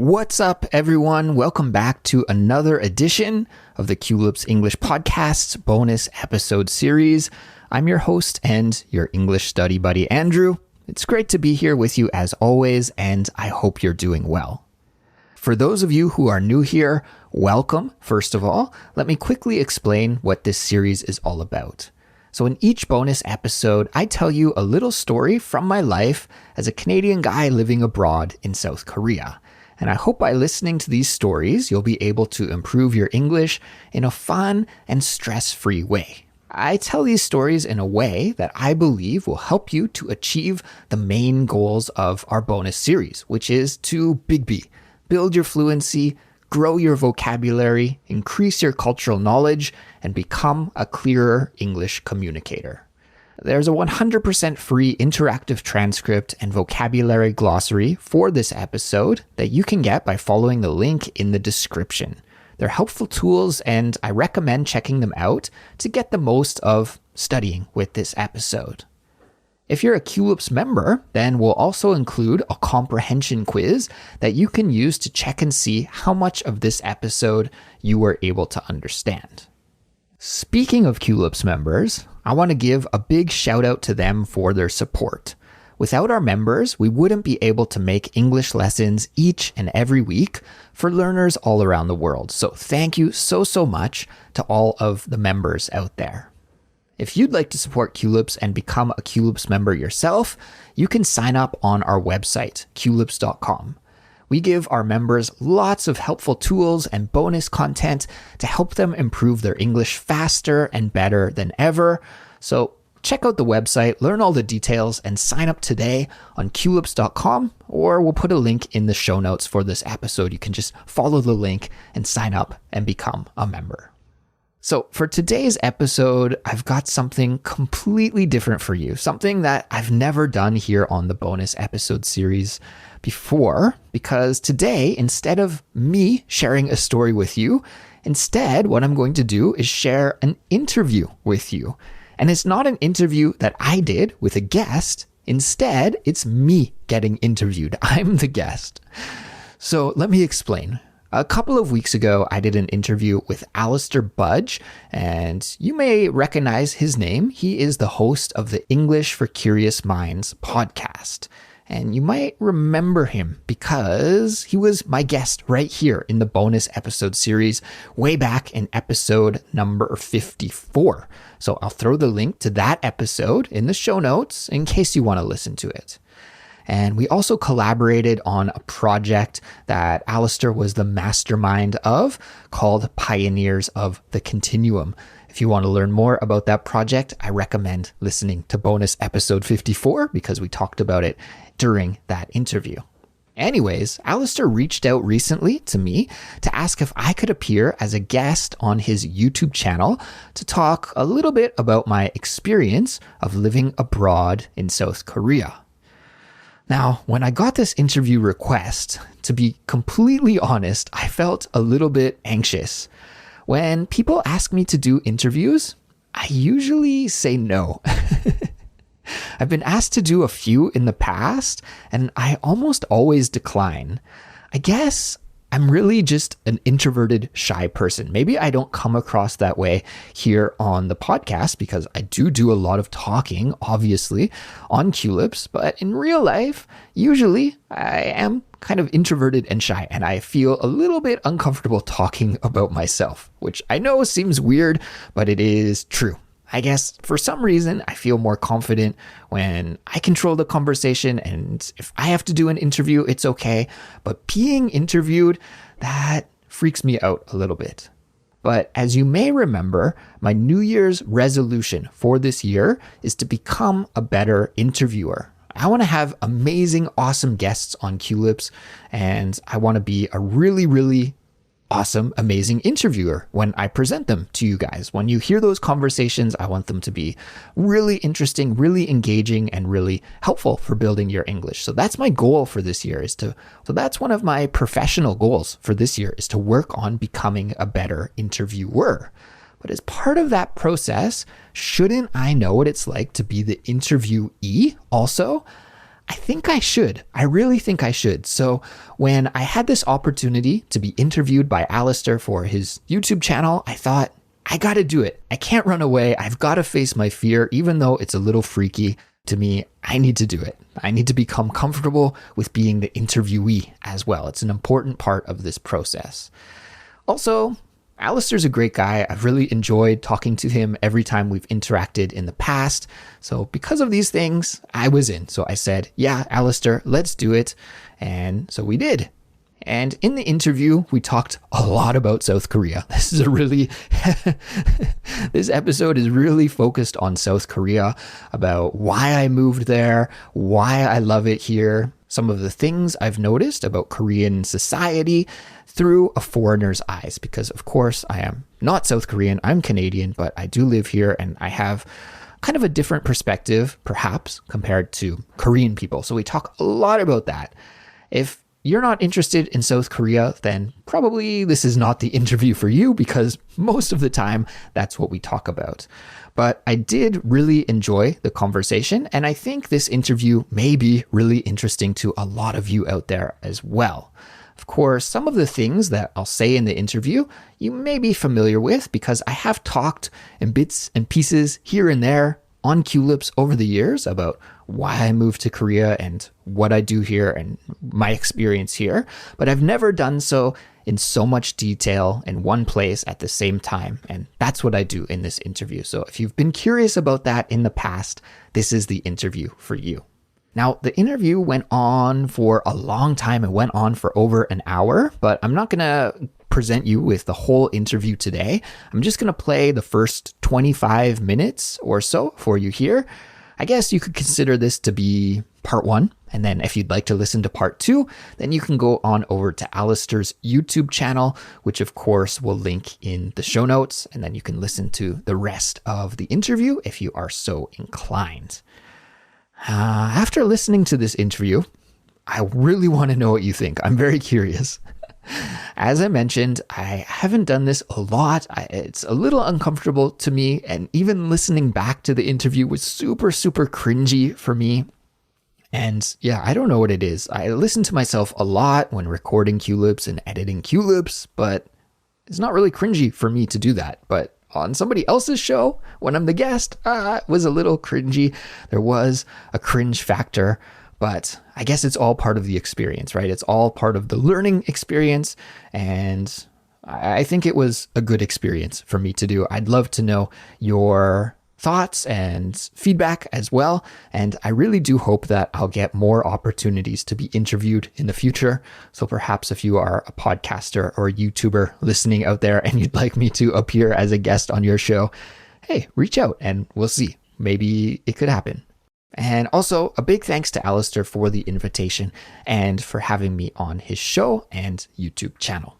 What's up, everyone? Welcome back to another edition of the Culips English Podcast's bonus episode series. I'm your host and your English study buddy, Andrew. It's great to be here with you as always, and I hope you're doing well. For those of you who are new here, welcome, first of all. Let me quickly explain what this series is all about. So in each bonus episode, I tell you a little story from my life as a Canadian guy living abroad in South Korea. And I hope by listening to these stories, you'll be able to improve your English in a fun and stress-free way. I tell these stories in a way that I believe will help you to achieve the main goals of our bonus series, which is to Big B, build your fluency, grow your vocabulary, increase your cultural knowledge, and become a clearer English communicator. There's a 100% free interactive transcript and vocabulary glossary for this episode that you can get by following the link in the description. They're helpful tools, and I recommend checking them out to get the most of studying with this episode. If you're a Culips member, then we'll also include a comprehension quiz that you can use to check and see how much of this episode you were able to understand. Speaking of Culips members, I want to give a big shout out to them for their support. Without our members, we wouldn't be able to make English lessons each and every week for learners all around the world. So thank you so much to all of the members out there. If you'd like to support Culips and become a Culips member yourself, you can sign up on our website, culips.com. We give our members lots of helpful tools and bonus content to help them improve their English faster and better than ever. So check out the website, learn all the details, and sign up today on culips.com, or we'll put a link in the show notes for this episode. You can just follow the link and sign up and become a member. So for today's episode, I've got something completely different for you, something that I've never done here on the bonus episode series before, because today, instead of me sharing a story with you, instead, what I'm going to do is share an interview with you. And it's not an interview that I did with a guest. Instead, it's me getting interviewed. I'm the guest. So let me explain. A couple of weeks ago, I did an interview with Alastair Budge, and you may recognize his name. He is the host of the English for Curious Minds podcast. And you might remember him because he was my guest right here in the bonus episode series way back in episode number 54. So I'll throw the link to that episode in the show notes in case you want to listen to it. And we also collaborated on a project that Alastair was the mastermind of called Pioneers of the Continuum. If you want to learn more about that project, I recommend listening to bonus episode 54 because we talked about it during that interview. Anyways, Alastair reached out recently to me to ask if I could appear as a guest on his YouTube channel to talk a little bit about my experience of living abroad in South Korea. Now, when I got this interview request, to be completely honest, I felt a little bit anxious. When people ask me to do interviews, I usually say no. I've been asked to do a few in the past, and I almost always decline. I guess I'm really just an introverted, shy person. Maybe I don't come across that way here on the podcast because I do a lot of talking, obviously, on Culips, but in real life, usually I am kind of introverted and shy, and I feel a little bit uncomfortable talking about myself, which I know seems weird, but it is true. I guess for some reason, I feel more confident when I control the conversation, and if I have to do an interview, it's okay. But being interviewed, that freaks me out a little bit. But as you may remember, my New Year's resolution for this year is to become a better interviewer. I want to have amazing, awesome guests on Culips, and I want to be a really awesome, amazing interviewer when I present them to you guys. When you hear those conversations, I want them to be really interesting, really engaging, and really helpful for building your English. So that's my goal for this year so that's one of my professional goals for this year is to work on becoming a better interviewer. But as part of that process, shouldn't I know what it's like to be the interviewee also? I think I should. I really think I should. So when I had this opportunity to be interviewed by Alastair for his YouTube channel, I thought, I got to do it. I can't run away. I've got to face my fear, even though it's a little freaky to me. I need to do it. I need to become comfortable with being the interviewee as well. It's an important part of this process. Also, Alastair's a great guy. I've really enjoyed talking to him every time we've interacted in the past. So because of these things, I was in. So I said, yeah, Alastair, let's do it. And so we did. And in the interview, we talked a lot about South Korea. This episode is really focused on South Korea, about why I moved there, why I love it here, some of the things I've noticed about Korean society through a foreigner's eyes, because of course I am not South Korean, I'm Canadian, but I do live here and I have kind of a different perspective, perhaps, compared to Korean people. So we talk a lot about that. If you're not interested in South Korea, then probably this is not the interview for you, because most of the time that's what we talk about. But I did really enjoy the conversation, and I think this interview may be really interesting to a lot of you out there as well. Of course, some of the things that I'll say in the interview you may be familiar with, because I have talked in bits and pieces here and there on Culips over the years about why I moved to Korea and what I do here and my experience here, but I've never done so in so much detail in one place at the same time, and that's what I do in this interview. So if you've been curious about that in the past, this is the interview for you. Now, the interview went on for a long time. It went on for over an hour, but I'm not going to present you with the whole interview today. I'm just going to play the first 25 minutes or so for you here. I guess you could consider this to be part one. And then if you'd like to listen to part two, then you can go on over to Alastair's YouTube channel, which of course will link in the show notes. And then you can listen to the rest of the interview if you are so inclined. After listening to this interview, I really want to know what you think. I'm very curious. As I mentioned, I haven't done this a lot. It's a little uncomfortable to me, and even listening back to the interview was super, super cringy for me. And yeah, I don't know what it is. I listen to myself a lot when recording Culips and editing Culips, but it's not really cringy for me to do that. But on somebody else's show, when I'm the guest, it was a little cringy. There was a cringe factor, but I guess it's all part of the experience, right? It's all part of the learning experience, and I think it was a good experience for me to do. I'd love to know your thoughts and feedback as well, and I really do hope that I'll get more opportunities to be interviewed in the future. So perhaps if you are a podcaster or a YouTuber listening out there and you'd like me to appear as a guest on your show, hey, reach out and we'll see. Maybe it could happen. And also a big thanks to Alastair for the invitation and for having me on his show and YouTube channel.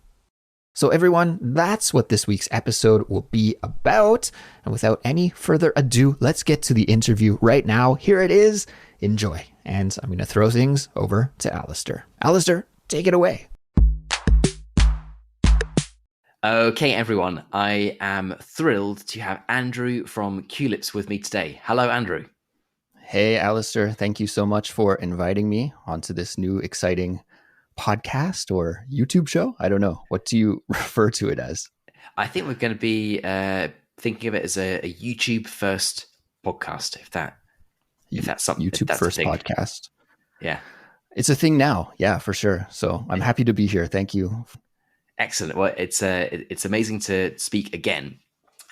So everyone, that's what this week's episode will be about. And without any further ado, let's get to the interview right now. Here it is. Enjoy. And I'm going to throw things over to Alastair. Alastair, take it away. Okay, everyone. I am thrilled to have Andrew from Culips with me today. Hello, Andrew. Hey, Alastair. Thank you so much for inviting me onto this new exciting podcast or YouTube show. I don't know. What do you refer to it as? I think we're going to be thinking of it as a YouTube first podcast, if that's something. YouTube that's first podcast. Yeah. It's a thing now. Yeah, for sure. So I'm happy to be here. Thank you. Excellent. Well, it's amazing to speak again.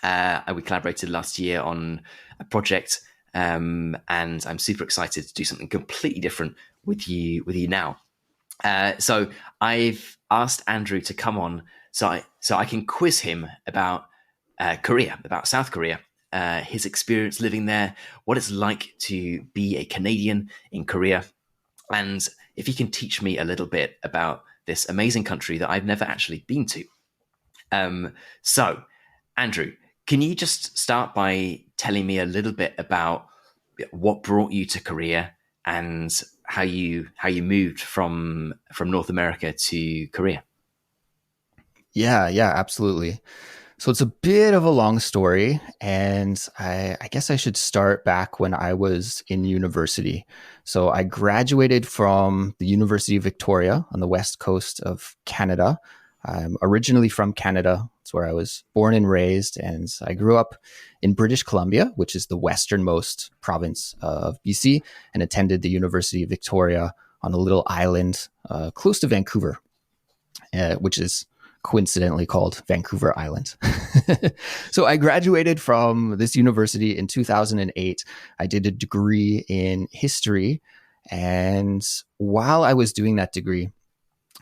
We collaborated last year on a project, and I'm super excited to do something completely different with you now. So I've asked Andrew to come on so I can quiz him about Korea, about South Korea, his experience living there, what it's like to be a Canadian in Korea, and if he can teach me a little bit about this amazing country that I've never actually been to. So, Andrew, can you just start by telling me a little bit about what brought you to Korea and how you moved from North America to Korea? Yeah, absolutely. So it's a bit of a long story, and I guess I should start back when I was in university. So I graduated from the University of Victoria on the west coast of Canada. I'm originally from Canada. It's where I was born and raised, and I grew up in British Columbia, which is the westernmost province of BC, and attended the University of Victoria on a little island close to Vancouver, which is coincidentally called Vancouver Island. So I graduated from this university in 2008. I did a degree in history. And while I was doing that degree,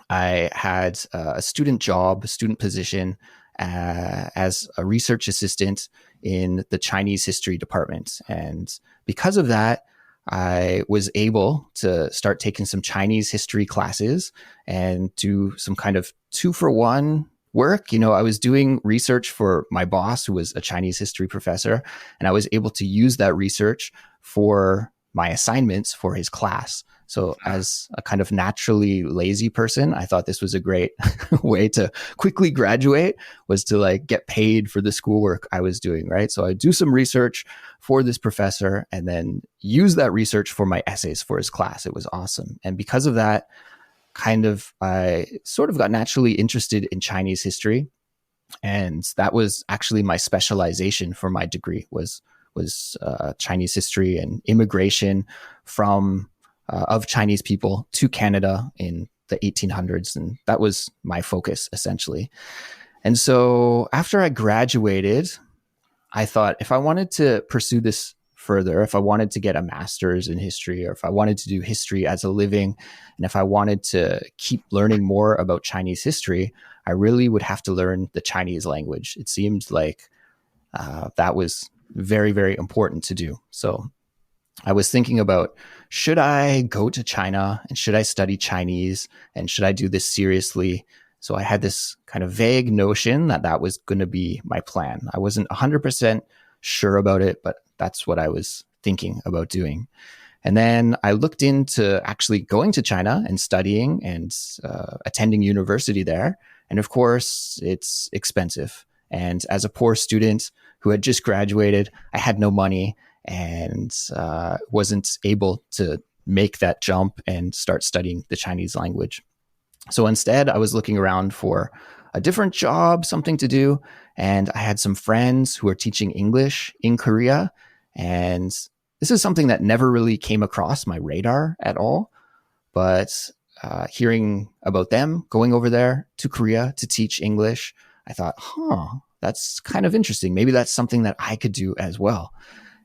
I had a student job, a student position as a research assistant in the Chinese history department. And because of that, I was able to start taking some Chinese history classes and do some kind of 2-for-1 work. I was doing research for my boss, who was a Chinese history professor, and I was able to use that research for my assignments for his class. So as a kind of naturally lazy person, I thought this was a great way to quickly graduate, was to get paid for the schoolwork I was doing, right? So I do some research for this professor and then use that research for my essays for his class. It was awesome. And because of that, I sort of got naturally interested in Chinese history. And that was actually my specialization for my degree was Chinese history and immigration from of Chinese people to Canada in the 1800s. And that was my focus, essentially. And so after I graduated, I thought if I wanted to pursue this further, if I wanted to get a master's in history, or if I wanted to do history as a living, and if I wanted to keep learning more about Chinese history, I really would have to learn the Chinese language. It seemed like that was very, very important to do. So I was thinking about, should I go to China and should I study Chinese and should I do this seriously? So I had this kind of vague notion that that was going to be my plan. I wasn't 100% sure about it, but that's what I was thinking about doing. And then I looked into actually going to China and studying and attending university there. And of course, it's expensive. And as a poor student who had just graduated, I had no money and wasn't able to make that jump and start studying the Chinese language. So instead, I was looking around for a different job, something to do. And I had some friends who were teaching English in Korea. And this is something that never really came across my radar at all. But hearing about them going over there to Korea to teach English, I thought, that's kind of interesting. Maybe that's something that I could do as well.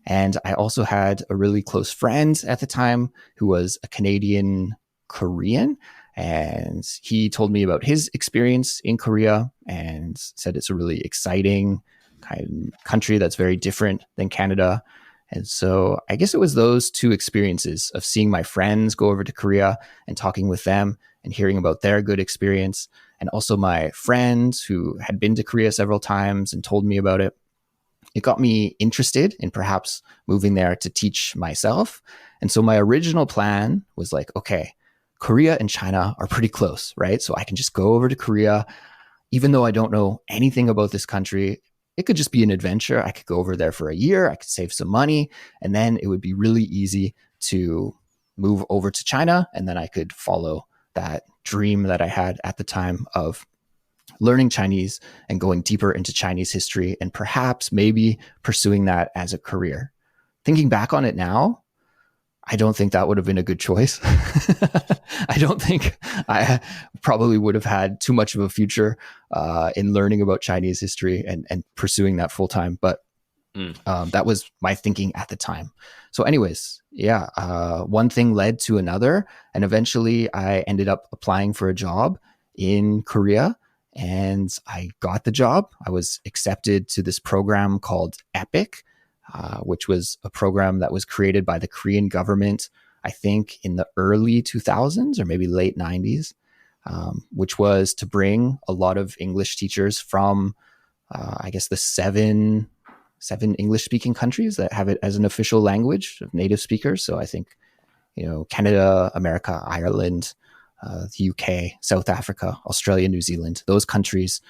And I also had a really close friend at the time who was a Canadian Korean. And he told me about his experience in Korea and said it's a really exciting kind of country that's very different than Canada. And so I guess it was those two experiences of seeing my friends go over to Korea and talking with them and hearing about their good experience. And also my friends who had been to Korea several times and told me about it. It got me interested in perhaps moving there to teach myself. And so my original plan was okay, Korea and China are pretty close, right? So I can just go over to Korea, even though I don't know anything about this country. It could just be an adventure. I could go over there for a year. I could save some money, and then it would be really easy to move over to China. And then I could follow that dream that I had at the time of learning Chinese and going deeper into Chinese history and perhaps maybe pursuing that as a career. Thinking back on it now, I don't think that would have been a good choice. I don't think I probably would have had too much of a future in learning about Chinese history and pursuing that full time. But that was my thinking at the time. So anyways, one thing led to another. And eventually I ended up applying for a job in Korea. And I got the job. I was accepted to this program called EPIC, which was a program that was created by the Korean government, I think in the early 2000s or maybe late 90s, which was to bring a lot of English teachers from, I guess, the seven English-speaking countries that have it as an official language of native speakers. So I think, Canada, America, Ireland, the UK, South Africa, Australia, New Zealand, those countries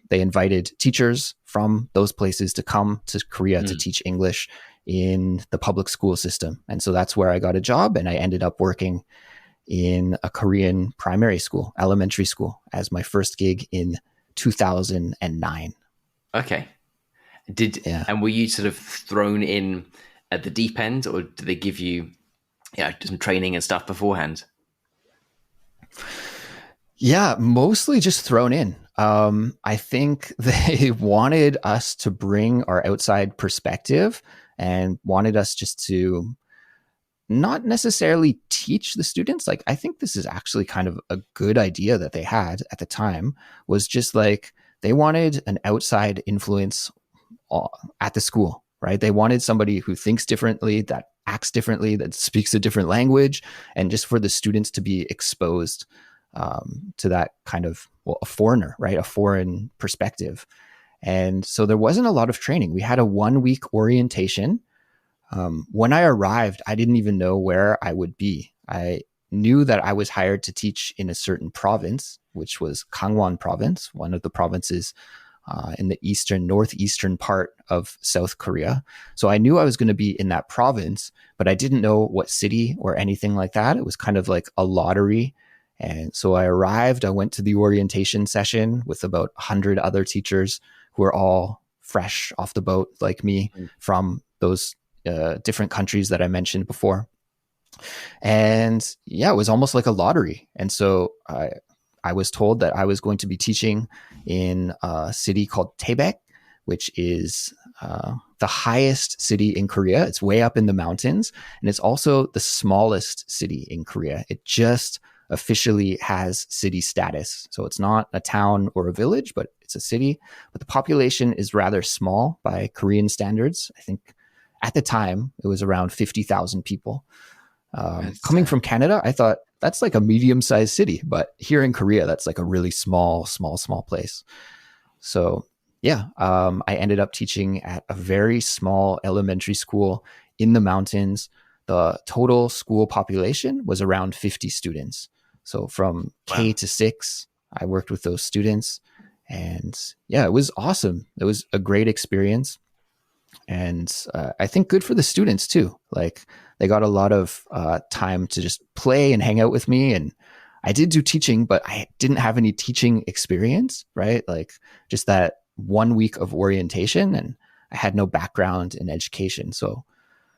They invited teachers from those places to come to Korea to teach English in the public school system. And so that's where I got a job, and I ended up working in a Korean primary school, elementary school, as my first gig in 2009. Okay. Yeah. And were you sort of thrown in at the deep end, or did they give you some training and stuff beforehand? Yeah, mostly just thrown in. I think they wanted us to bring our outside perspective and wanted us just to not necessarily teach the students. Like, I think this is actually kind of a good idea that they had at the time, was just like they wanted an outside influence at the school, right? They wanted somebody who thinks differently, that acts differently, that speaks a different language, and just for the students to be exposed to that kind of, well, a foreigner, right? A foreign perspective. And so there wasn't a lot of training. We had a 1-week orientation. When I arrived, I didn't even know where I would be. I knew that I was hired to teach in a certain province, which was Gangwon province, one of the provinces in the northeastern part of South Korea. So I knew I was going to be in that province, but I didn't know what city or anything like that. It was kind of like a lottery. And so I arrived, I went to the orientation session with about 100 other teachers who are all fresh off the boat like me from those different countries that I mentioned before. And yeah, it was almost like a lottery. And so I was told that I was going to be teaching in a city called Taebaek, which is the highest city in Korea. It's way up in the mountains. And it's also the smallest city in Korea. It just officially has city status. So it's not a town or a village, but it's a city. But the population is rather small by Korean standards. I think at the time it was around 50,000 people. Coming from Canada, I thought that's like a medium-sized city, but here in Korea, that's like a really small place. So yeah, I ended up teaching at a very small elementary school in the mountains. The total school population was around 50 students. So from K to 6, I worked with those students, and yeah, it was awesome. It was a great experience. And I think good for the students too. Like, they got a lot of time to just play and hang out with me. And I did do teaching, but I didn't have any teaching experience, right? Like, just that 1 week of orientation, and I had no background in education. So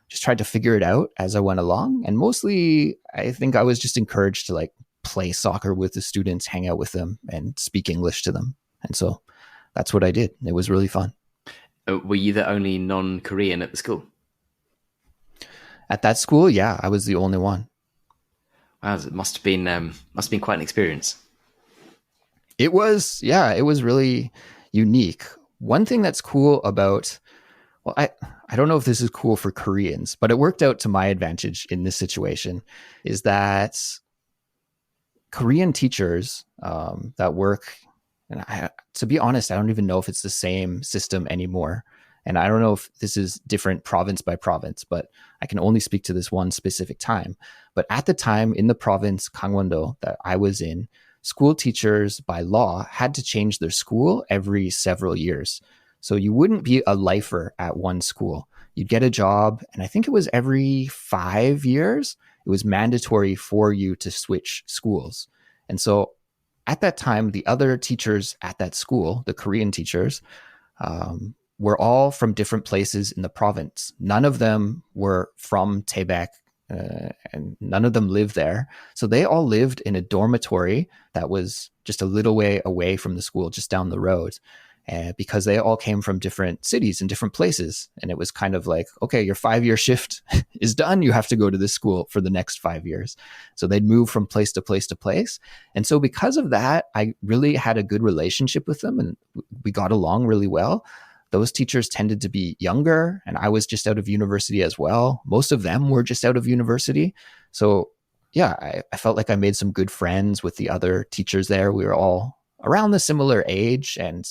just tried to figure it out as I went along. And mostly, I think I was just encouraged to like play soccer with the students, hang out with them, and speak English to them. And so that's what I did. It was really fun. Were you the only non-Korean at the school? At that school, yeah, I was the only one. Wow, it must have been quite an experience. It was, yeah, it was really unique. One thing that's cool about, well, I don't know if this is cool for Koreans, but it worked out to my advantage in this situation, is that Korean teachers that work, and to be honest, I don't even know if it's the same system anymore. And I don't know if this is different province by province, but I can only speak to this one specific time. But at the time in the province Gangwon-do that I was in, school teachers by law had to change their school every several years. So you wouldn't be a lifer at one school. You'd get a job, and I think it was every 5 years, it was mandatory for you to switch schools. And so at that time, the other teachers at that school, the Korean teachers, were all from different places in the province. None of them were from Taebaek, and none of them lived there. So they all lived in a dormitory that was just a little way away from the school, just down the road, because they all came from different cities and different places. And it was kind of like, okay, your 5-year shift is done. You have to go to this school for the next 5 years. So they'd move from place to place to place. And so because of that, I really had a good relationship with them, and we got along really well. Those teachers tended to be younger, and I was just out of university as well. Most of them were just out of university. So yeah, I felt like I made some good friends with the other teachers there. We were all around the similar age. And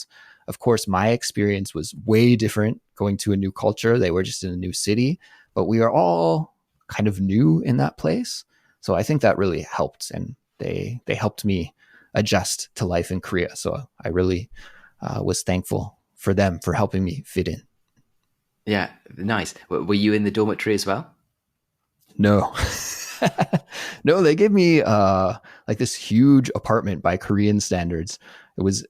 of course, my experience was way different going to a new culture. They were just in a new city, but we are all kind of new in that place. So I think that really helped, and they helped me adjust to life in Korea. So I really was thankful for them for helping me fit in. Yeah, nice. Were you in the dormitory as well? No. No, they gave me like this huge apartment by Korean standards. It was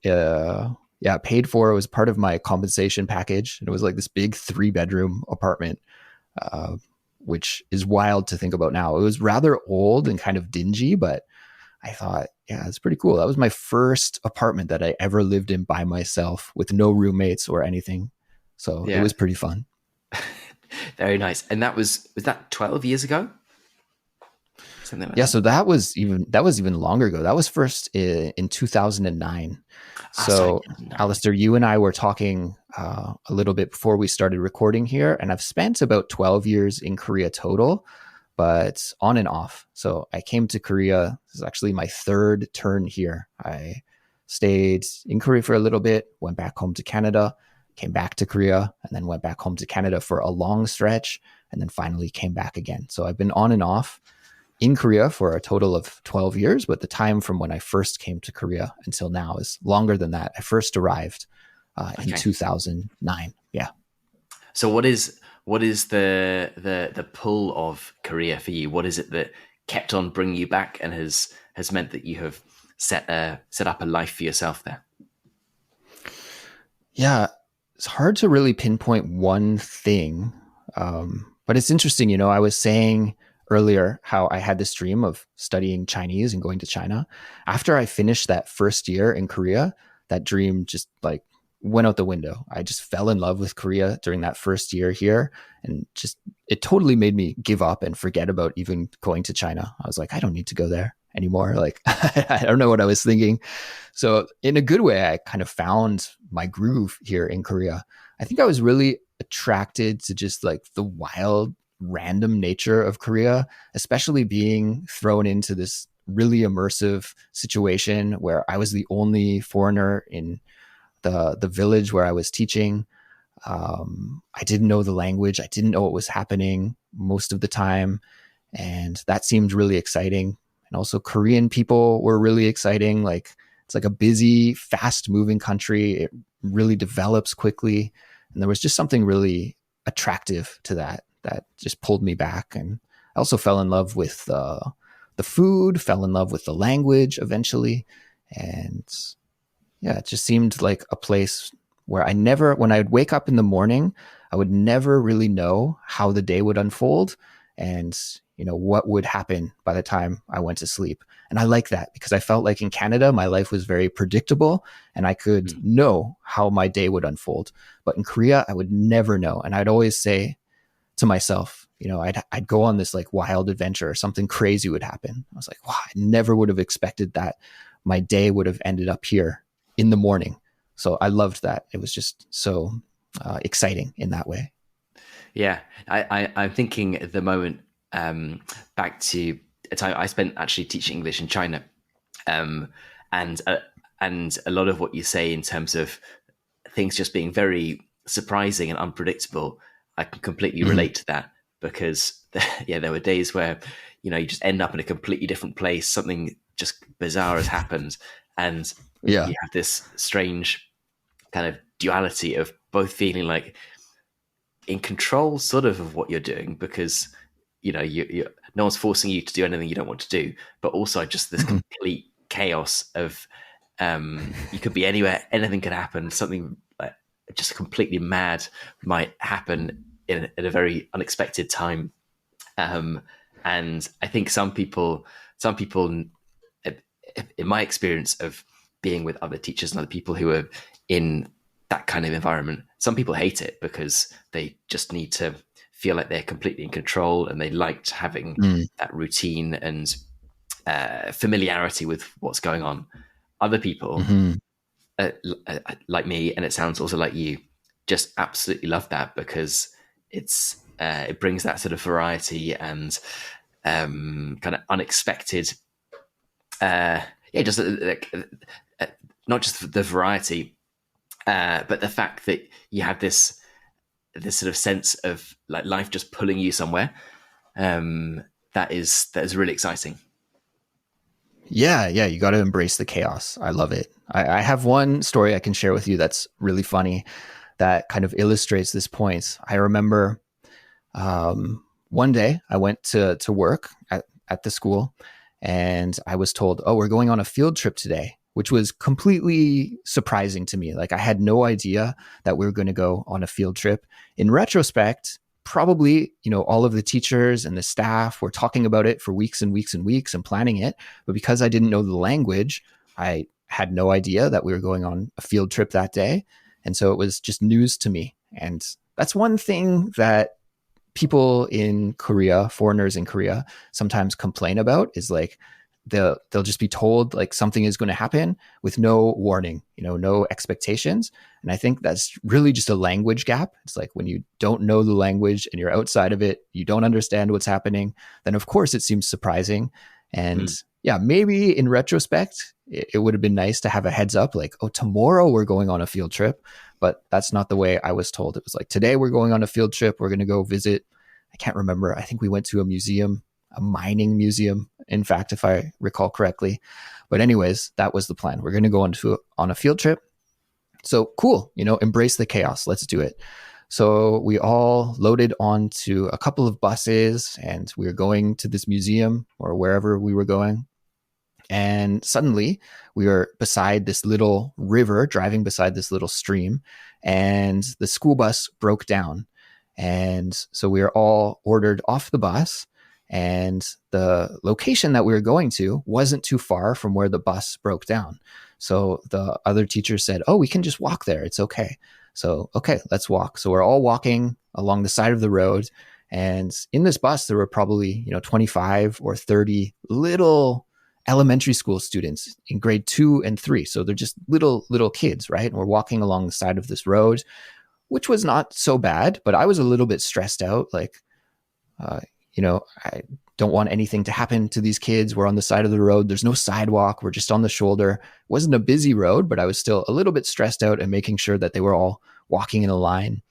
paid for. It was part of my compensation package. And it was like this big 3-bedroom apartment, uh, which is wild to think about now. It was rather old and kind of dingy, but I thought, yeah, it's pretty cool. That was my first apartment that I ever lived in by myself with no roommates or anything. So it Yeah, was pretty fun. very nice. And was that 12 years ago? Something like Yeah, that. so that was even longer ago. That was first in 2009. Ah, sorry, So, nine. Alistair, you and I were talking a little bit before we started recording here, and I've spent about 12 years in Korea total, but on and off. So I came to Korea. This is actually my third turn here. I stayed in Korea for a little bit, went back home to Canada, came back to Korea, and then went back home to Canada for a long stretch, and then finally came back again. So I've been on and off in Korea for a total of 12 years, but the time from when I first came to Korea until now is longer than that. I first arrived in Okay. 2009. Yeah. So what is the pull of Korea for you? What is it that kept on bringing you back and has meant that you have set up a life for yourself there? Yeah. It's hard to really pinpoint one thing. But it's interesting, I was saying earlier how I had this dream of studying Chinese and going to China. After I finished that first year in Korea, that dream just like went out the window. I just fell in love with Korea during that first year here, and just it totally made me give up and forget about even going to China. I was like, I don't need to go there anymore. Like, I don't know what I was thinking. So in a good way, I kind of found my groove here in Korea. I think I was really attracted to just like the wild, random nature of Korea, especially being thrown into this really immersive situation where I was the only foreigner in the village where I was teaching. I didn't know the language. I didn't know what was happening most of the time. And that seemed really exciting. And also Korean people were really exciting. Like it's like a busy, fast moving country. It really develops quickly. And there was just something really attractive to that just pulled me back. And I also fell in love with the food, fell in love with the language eventually. And yeah, it just seemed like a place where when I would wake up in the morning, I would never really know how the day would unfold and, what would happen by the time I went to sleep. And I like that because I felt like in Canada, my life was very predictable and I could know how my day would unfold. But in Korea, I would never know. And I'd always say to myself, I'd go on this like wild adventure or something crazy would happen. I was like, wow, I never would have expected that my day would have ended up here in the morning. So I loved that. It was just so exciting in that way. Yeah, I'm thinking at the moment back to a time I spent actually teaching English in China, um, and a lot of what you say in terms of things just being very surprising and unpredictable, I can completely relate to that because there were days where you just end up in a completely different place, something just bizarre has happened, and Yeah. you have this strange kind of duality of both feeling like in control sort of what you're doing because you no one's forcing you to do anything you don't want to do, but also just this complete chaos of you could be anywhere, anything could happen, something like just completely mad might happen at a very unexpected time. And I think some people in my experience of being with other teachers and other people who are in that kind of environment, some people hate it because they just need to feel like they're completely in control and they liked having that routine and familiarity with what's going on. Other people, like me, and it sounds also like you, just absolutely love that because it brings that sort of variety and kind of unexpected just not just the variety, but the fact that you have this sort of sense of like life just pulling you somewhere. That is really exciting. Yeah, yeah, you got to embrace the chaos. I love it. I have one story I can share with you that's really funny that kind of illustrates this point. I remember one day I went to work at the school, and I was told, "Oh, we're going on a field trip today," which was completely surprising to me. Like I had no idea that we were going to go on a field trip. In retrospect, probably, all of the teachers and the staff were talking about it for weeks and weeks and weeks and planning it. But because I didn't know the language, I had no idea that we were going on a field trip that day. And so it was just news to me. And that's one thing that people in Korea, foreigners in Korea, sometimes complain about is like they'll just be told like something is going to happen with no warning, no expectations. And I think that's really just a language gap. It's like when you don't know the language and you're outside of it, you don't understand what's happening, then of course it seems surprising. And yeah, maybe in retrospect, it would have been nice to have a heads up like, oh, tomorrow we're going on a field trip. But that's not the way I was told. It was like, today we're going on a field trip. We're going to go visit. I can't remember. I think we went to a museum, a mining museum, in fact, if I recall correctly. But anyways, that was the plan. We're going to go on a field trip. So cool, embrace the chaos. Let's do it. So we all loaded onto a couple of buses, and we were going to this museum or wherever we were going. And suddenly we were beside this little river, driving beside this little stream, and the school bus broke down. And so we were all ordered off the bus, and the location that we were going to wasn't too far from where the bus broke down. So the other teacher said, "Oh, we can just walk there. It's okay." So, okay, let's walk. So we're all walking along the side of the road. And in this bus, there were probably, 25 or 30 little elementary school students in grade 2 and 3. So they're just little kids, right? And we're walking along the side of this road, which was not so bad, but I was a little bit stressed out. Like, I don't want anything to happen to these kids. We're on the side of the road. There's no sidewalk. We're just on the shoulder. It wasn't a busy road, but I was still a little bit stressed out and making sure that they were all walking in a line.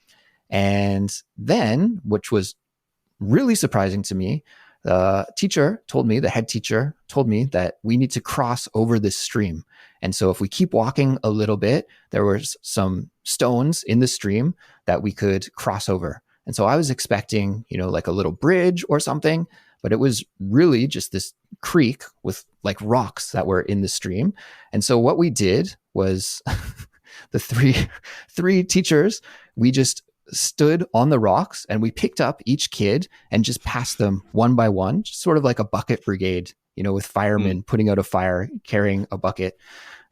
And then, which was really surprising to me, the head teacher told me that we need to cross over this stream. And so if we keep walking a little bit, there were some stones in the stream that we could cross over. And so I was expecting, like a little bridge or something, but it was really just this creek with like rocks that were in the stream. And so what we did was the three teachers, we just stood on the rocks and we picked up each kid and just passed them one by one, just sort of like a bucket brigade, with firemen putting out a fire, carrying a bucket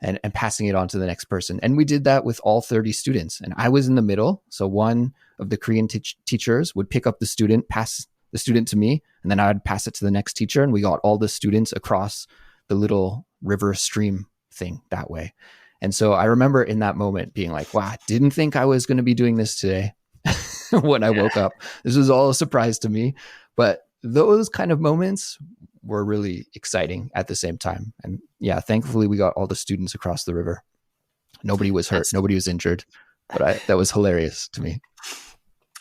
and passing it on to the next person. And we did that with all 30 students. And I was in the middle. So one of the Korean teachers would pick up the student, pass the student to me, and then I would pass it to the next teacher. And we got all the students across the little river stream thing that way. And so I remember in that moment being like, wow, I didn't think I was going to be doing this today. When I woke up, this was all a surprise to me. But those kind of moments were really exciting at the same time. And yeah, thankfully we got all the students across the river. Nobody was hurt. Nobody was injured. But that was hilarious to me.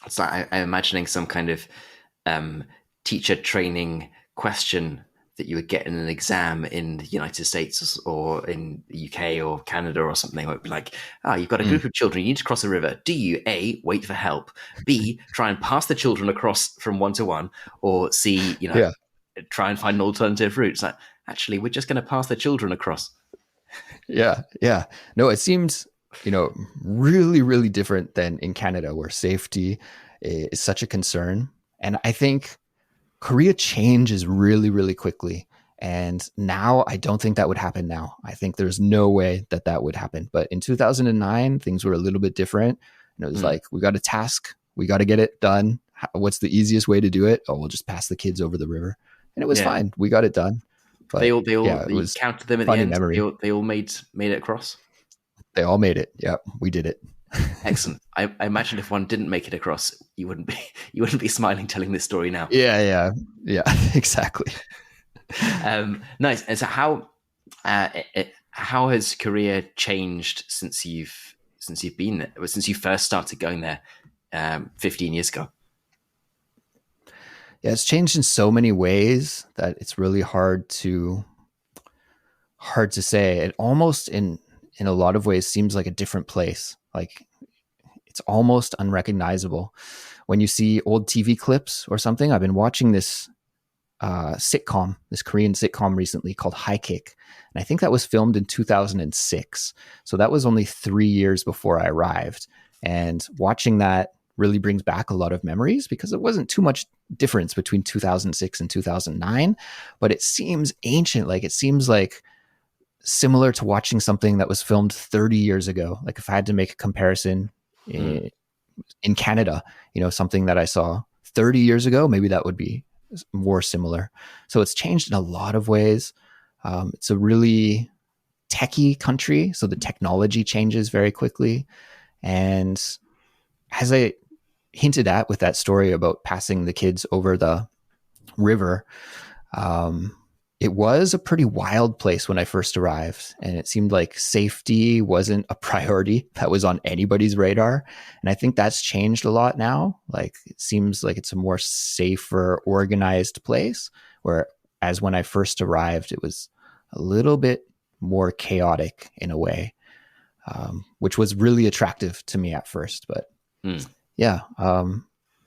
So I'm imagining some kind of teacher training question that you would get in an exam in the United States or in the UK or Canada or something. It would be like, you've got a group of children, you need to cross a river. Do you A, wait for help, B, try and pass the children across from one to one, or C, try and find an alternative route? It's like, actually, we're just going to pass the children across. Yeah. No, it seems, really, really different than in Canada, where safety is such a concern. And I think Korea changes really, really quickly. And now I don't think that would happen now. I think there's no way that would happen. But in 2009, things were a little bit different. And it was like, we got a task. We got to get it done. What's the easiest way to do it? Oh, we'll just pass the kids over the river. And it was fine. We got it done. But they all it was counted them at the end. Memory. They all made it across. They all made it. Yep. We did it. Excellent. I imagine if one didn't make it across, you wouldn't be smiling telling this story now. Yeah, exactly. Nice. And so how has Korea changed since you've been there, since you first started going there 15 years ago? Yeah, it's changed in so many ways that it's really hard to hard to say. It almost in a lot of ways seems like a different place. Like it's almost unrecognizable when you see old TV clips or something. I've been watching this sitcom, this Korean sitcom recently called High Kick. And I think that was filmed in 2006. So that was only 3 years before I arrived. And watching that really brings back a lot of memories because it wasn't too much difference between 2006 and 2009, but it seems ancient. Like it seems like similar to watching something that was filmed 30 years ago. Like if I had to make a comparison in Canada, something that I saw 30 years ago, maybe that would be more similar. So it's changed in a lot of ways. It's a really techie country. So the technology changes very quickly. And as I hinted at with that story about passing the kids over the river, it was a pretty wild place when I first arrived, and it seemed like safety wasn't a priority that was on anybody's radar. And I think that's changed a lot now. Like it seems like it's a more safer, organized place, whereas when I first arrived, it was a little bit more chaotic in a way, which was really attractive to me at first. But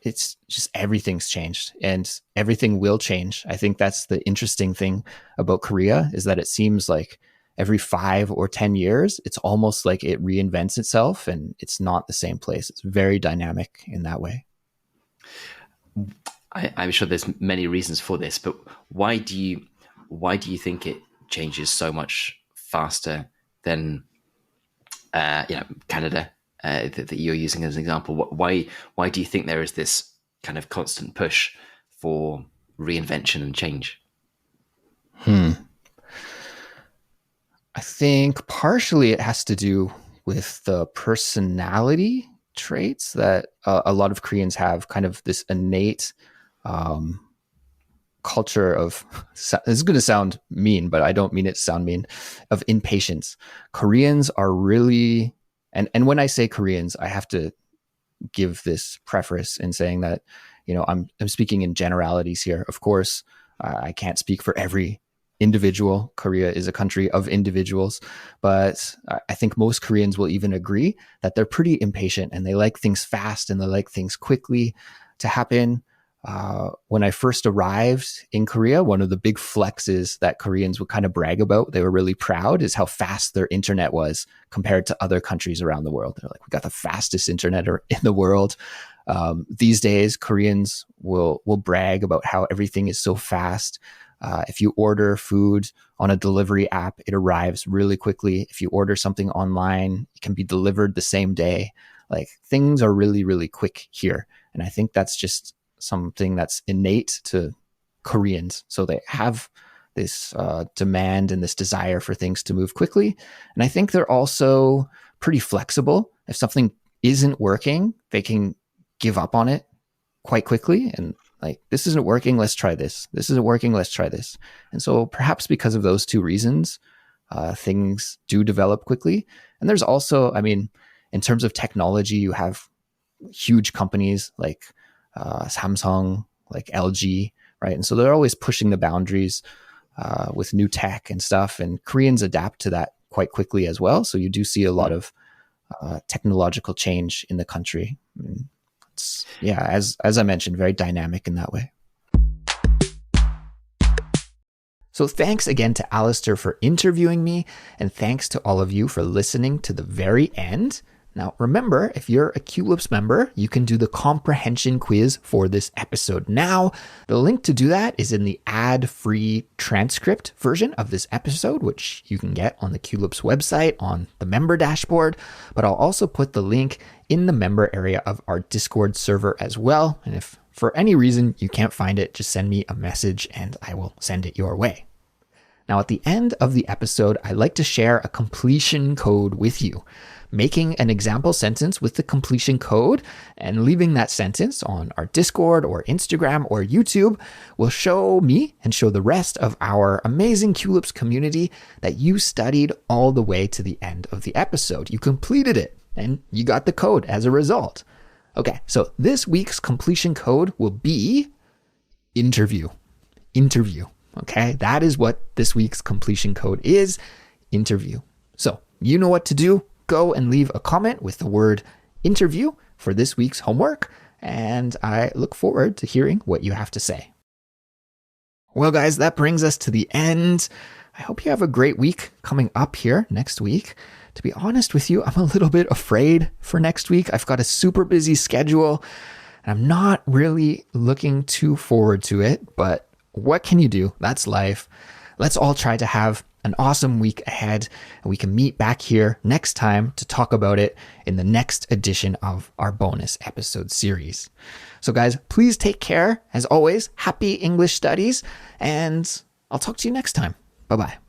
it's just everything's changed and everything will change. I think that's the interesting thing about Korea is that it seems like every 5 or 10 years, it's almost like it reinvents itself and it's not the same place. It's very dynamic in that way. I'm sure there's many reasons for this, but why do you think it changes so much faster than Canada? That you're using as an example. Why do you think there is this kind of constant push for reinvention and change? I think partially it has to do with the personality traits that a lot of Koreans have, kind of this innate culture of, this is going to sound mean, but I don't mean it to sound mean, of impatience. Koreans are really, and when I say Koreans, I have to give this preface in saying that, I'm speaking in generalities here. Of course, I can't speak for every individual. Korea is a country of individuals, but I think most Koreans will even agree that they're pretty impatient and they like things fast and they like things quickly to happen. When I first arrived in Korea, one of the big flexes that Koreans would kind of brag about, they were really proud, is how fast their internet was compared to other countries around the world. They're like, we got the fastest internet in the world. These days, Koreans will brag about how everything is so fast. If you order food on a delivery app, it arrives really quickly. If you order something online, it can be delivered the same day. Like things are really, really quick here. And I think that's just something that's innate to Koreans. So they have this demand and this desire for things to move quickly. And I think they're also pretty flexible. If something isn't working, they can give up on it quite quickly. And like, this isn't working, let's try this. This isn't working, let's try this. And so perhaps because of those two reasons, things do develop quickly. And there's also, in terms of technology, you have huge companies like Samsung, like LG, right? And so they're always pushing the boundaries with new tech and stuff. And Koreans adapt to that quite quickly as well. So you do see a lot of technological change in the country. It's, as I mentioned, very dynamic in that way. So thanks again to Alastair for interviewing me, and thanks to all of you for listening to the very end. Now, remember, if you're a Culips member, you can do the comprehension quiz for this episode now. The link to do that is in the ad-free transcript version of this episode, which you can get on the Culips website on the member dashboard. But I'll also put the link in the member area of our Discord server as well. And if for any reason you can't find it, just send me a message and I will send it your way. Now, at the end of the episode, I like to share a completion code with you. Making an example sentence with the completion code and leaving that sentence on our Discord or Instagram or YouTube will show me and show the rest of our amazing Culips community that you studied all the way to the end of the episode. You completed it and you got the code as a result. Okay, so this week's completion code will be interview. Okay, that is what this week's completion code is, interview. So you know what to do. Go and leave a comment with the word interview for this week's homework, and I look forward to hearing what you have to say. Well, guys, that brings us to the end. I hope you have a great week coming up here next week. To be honest with you, I'm a little bit afraid for next week. I've got a super busy schedule, and I'm not really looking too forward to it, but what can you do? That's life. Let's all try to have an awesome week ahead, and we can meet back here next time to talk about it in the next edition of our bonus episode series. So guys, please take care. As always, happy English studies, and I'll talk to you next time. Bye-bye.